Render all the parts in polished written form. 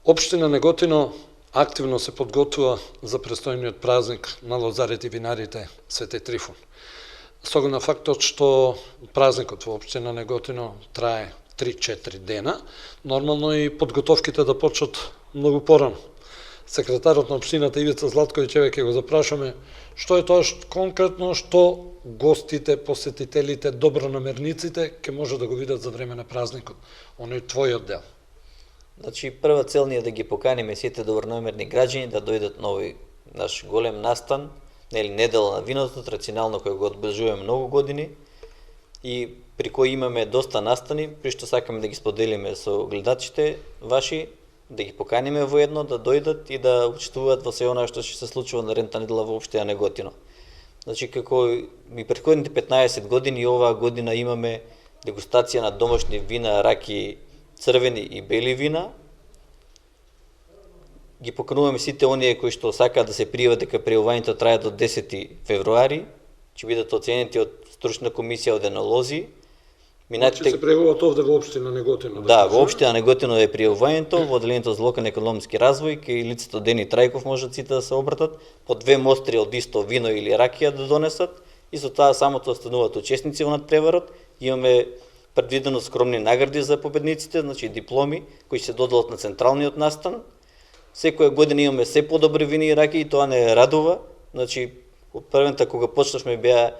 Општина Неготино активно се подготвува за престојниот празник на лозарите и винарите Свети Трифун. С оглед на фактот што празникот во општина Неготино трае 3-4 дена, нормално и подготовките да почнат многу порано. Секретарот на општината Ивица Златковиќ ќе го запрашаме што е тоа конкретно што гостите, посетителите, добронамерниците ќе може да го видат за време на празникот. Оној твојот дел. Значи, прва цел ни е да ги поканиме сите добронамерни граѓани да дојдат на овој наш голем настан, недела на виното, традиционално кој го одбележуваме многу години и при кој имаме доста настани, при што сакаме да ги споделиме со гледачите ваши, да ги поканиме воедно, да дојдат и да учествуваат во се она што ќе се случува наредната недела во општина Неготино. Значи, како и претходните 15 години, оваа година имаме дегустација на домашни вина, раки, црвени и бели вина. Ги покануваме сите оние кои што сакаат да се пријават дека пријавувањето трае до 10 февруари, ќе бидат оценети од стручна комисија од енолози. Значи се пријавуваат овде во општина Неготино? Да, во општина Неготино е пријавувањето, во одделението за локален економски развој, кај лицето Дени Трајков можат сите да се обратат, по 2 мостри од исто вино или ракија да донесат и со тоа самото остануваат учесници во надпреварот. Имаме предвидено скромни награди за победниците, значи дипломи кои се доделат на централниот настан. Секоја година имаме се подобри вини и раки и тоа не радува. Значи, од првата кога почнавме беа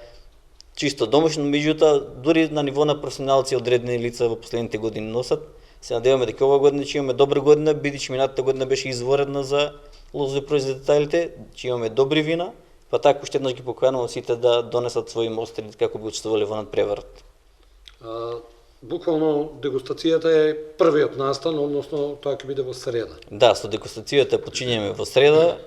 чисто домашно, меѓутоа дури на ниво на професионалци одредени лица во последните години носат. Се надеваме дека оваа година ќе имаме добра година, бидејќи минатата година беше изворедна за лозопроизводителите, ќе имаме добри вина, па така уште еднаш ги поканувам сите да донесат своји мостри како би учествувале во надпреварот. Буквално дегустацијата е првиот настан, односно тоа ќе биде во среда. Да, со дегустацијата почињаме во среда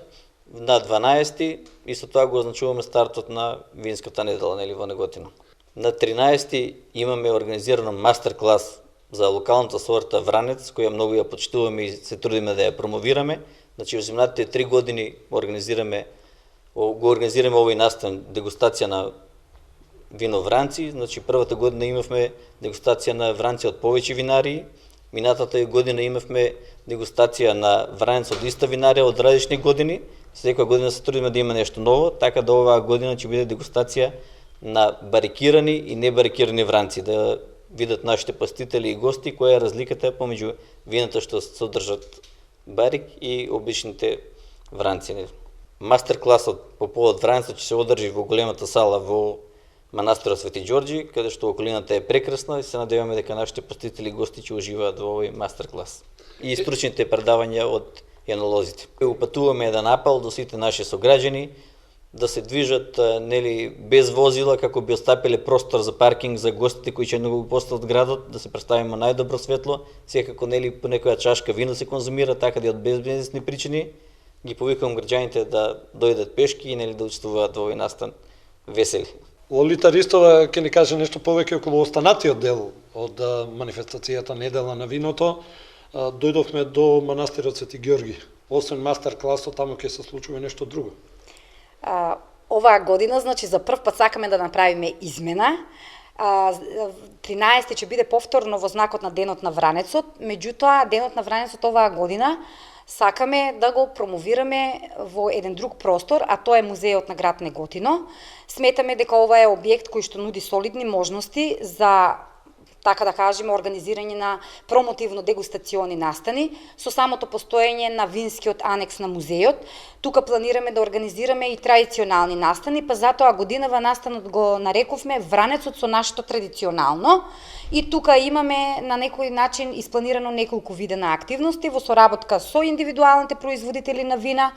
на 12 и со тоа го означуваме стартот на винската недела во Неготино. На 13 имаме организирано мастер-клас за локалната сорта Вранец, која многу ја почитуваме и се трудиме да ја промовираме. Значи, во земјатите 3 години го организираме овој настан дегустација на вино Вранци. Значи, првата година имавме дегустација на Вранци од повеќе винарии, минатата година имавме дегустација на Вранец од иста винарија од различни години. Секоја година се трудиме да има нешто ново, така да оваа година ќе биде дегустација на барикирани и небарикирани Вранци, да видат нашите посетители и гости која е разликата помеѓу вината што содржат барик и обичните Вранци. Мастер-класот по повод Вранецот ќе се одржи во големата сала во манастирот Свети Ѓорѓи, каде што околината е прекрасна и се надеваме дека нашите посетители и гости ќе уживаат во овој мастер-клас. И стручните предавања од енолозите. Упатуваме еден апел до сите наши сограѓани да се движат без возила како би остапиле простор за паркинг за гостите кои ќе го посетат градот, да се представиме најдобро светло, секако по некоја чашка вино се конзумира, така да од безбизнесни причини ги повикувам граѓаните да дојдат пешки и да учествуваат во овој настан весели. Лолита Ристова ќе ни каже нешто повеќе околу останатиот дел од манифестацијата Недела на виното. Дојдовме до манастирот Свети Ѓорги. Освен мастер-класот, таму ќе се случува нешто друго. Оваа година, значи, за прв пат сакаме да направиме измена. 13 ќе биде повторно во знакот на Денот на Вранецот, меѓутоа Денот на Вранецот оваа година сакаме да го промовираме во еден друг простор, а тоа е музеот на град Неготино. Сметаме дека ова е објект кој што нуди солидни можности за, така да кажеме, организирање на промотивно-дегустациони настани со самото постоење на винскиот анекс на музеот. Тука планираме да организираме и традиционални настани, па затоа годинава настанот го нарековме Вранецот со нашето традиционално. И тука имаме на некој начин испланирано неколку вида на активности во соработка со индивидуалните производители на вина,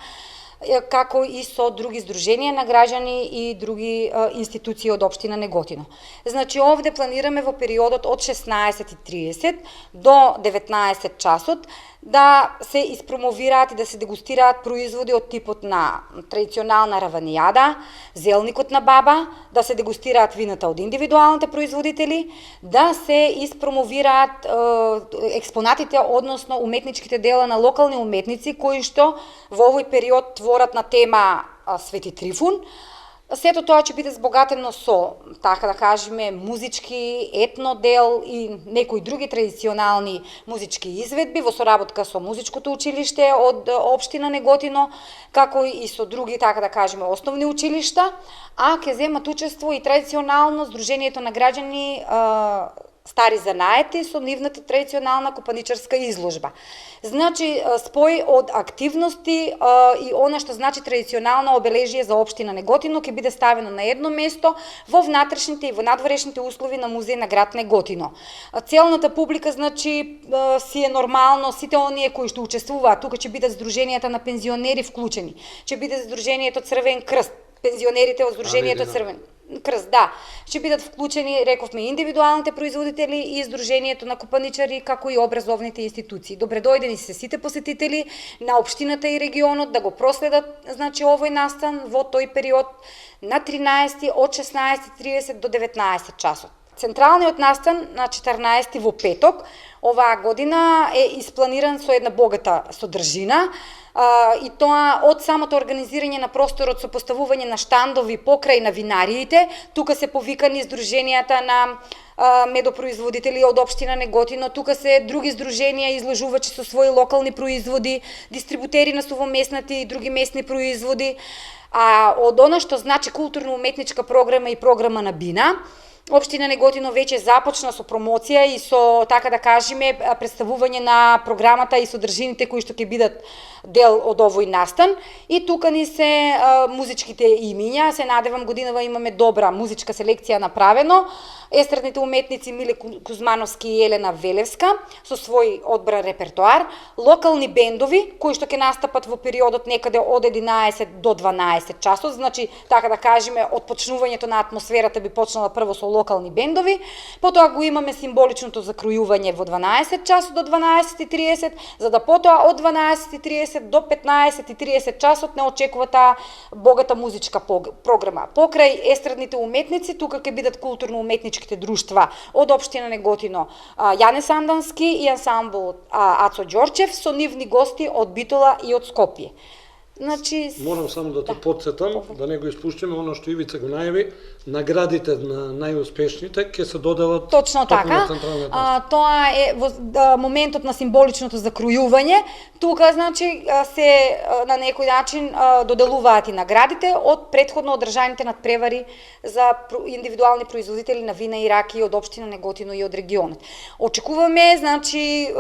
како и со други здруженија на граѓани и други институции од општина Неготино. Значи, овде планираме во периодот од 16:30 до 19 часот да се испромовираат и да се дегустираат производи од типот на традиционална раванијада, зелникот на баба, да се дегустираат вината од индивидуалните производители, да се испромовираат експонатите, односно уметничките дела на локални уметници кои што во овој период творат на тема Свети Трифун, Сето тоа ќе биде збогатено со, така да кажеме, музички, етнодел и некои други традиционални музички изведби во соработка со музичкото училиште од општина Неготино, како и со други, така да кажеме, основни училишта, а ќе земат учество и традиционално Сдруженијето на граѓани Стари занаети со нивната традиционална копаничарска изложба. Значи, спој од активности и она што значи традиционално обележие за општина Неготино ќе биде ставено на едно место во внатрешните и во надворешните услови на музеј на град Неготино. Целната публика, значи, си е нормално, сите оние кои што учествуваат, тука ќе бидат Сдруженијата на пензионери вклучени, ќе биде Сдруженијето Црвен крст, пензионерите од Сдруженијето Црвен крст, да, ќе бидат вклучени, рековме, индивидуалните производители и Сдруженијето на копаничари, како и образовните институции. Добре дојдени се сите посетители на општината и регионот да го проследат, значи, овој настан во тој период на 13 од 16:30 до 19 часот. Централниот настан на 14 во петок оваа година е испланиран со една богата содржина, и тоа од самото организирање на просторот со поставување на штандови покрај на винариите. Тука се повикани Сдруженијата на медопроизводители од општина Неготино, тука се други здруженија изложувачи со своји локални производи, дистрибутери на сувомеснати и други местни производи. А од она што значи културно-уметничка програма и програма на Бина, општина Неготино веќе започна со промоција и со, така да кажеме, представување на програмата и содржините кои што ќе бидат дел од овој настан. И тука ни се музичките имиња, се надевам годинава имаме добра музичка селекција направено. Естрадните уметници Миле Кузмановски и Елена Велевска со свој одбран репертоар, локални бендови кои што ќе настапат во периодот некаде од 11 до 12 часот, значи, така да кажеме, од почнувањето на атмосферата би почнала прво со локални бендови, потоа го имаме символичното закројување во 12 часот до 12:30, за да потоа од 12:30 до 15:30 часот не очекува таа богата музичка програма. Покрај естрадните уметници, тука ќе бидат културно-уметничките друштва од општина Неготино, Јане Сандански и ансамбл Ацо Ѓорчев со нивни гости од Битола и од Скопје. Значи, морам само да те подсетам, да не го испуштиме оно што Ивица го најави, наградите на најуспешните ќе се доделат точно така. Тоа е во моментот на символичното закројување. Тука, значи, се на некој начин доделуваат и наградите од претходно одржаните надпревари за индивидуални производители на вина и раки од општина Неготино и од регионот. Очекуваме, значи,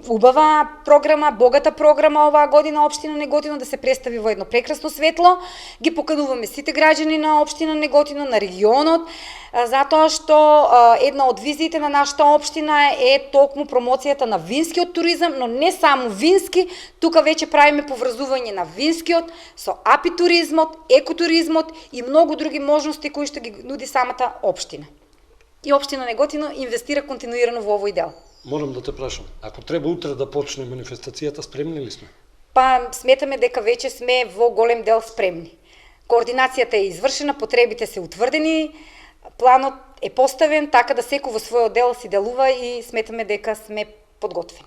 убава програма, богата програма оваа година општина Неготино да се представи во едно прекрасно светло. Ги покануваме сите граѓани на општина Неготино, на регионот, затоа што една од визиите на нашата општина е токму промоцијата на винскиот туризам, но не само вински, тука веќе правиме поврзување на винскиот со апитуризмот, екотуризмот и многу други можности кои што ги нуди самата општина. И општина Неготино инвестира континуирано во овој дел. Морам да те прашам, ако треба утре да почне манифестацијата, спремни ли сме? Па сметаме дека веќе сме во голем дел спремни. Координацијата е извршена, потребите се утврдени, планот е поставен така да секој во својот дел си делува и сметаме дека сме подготвени.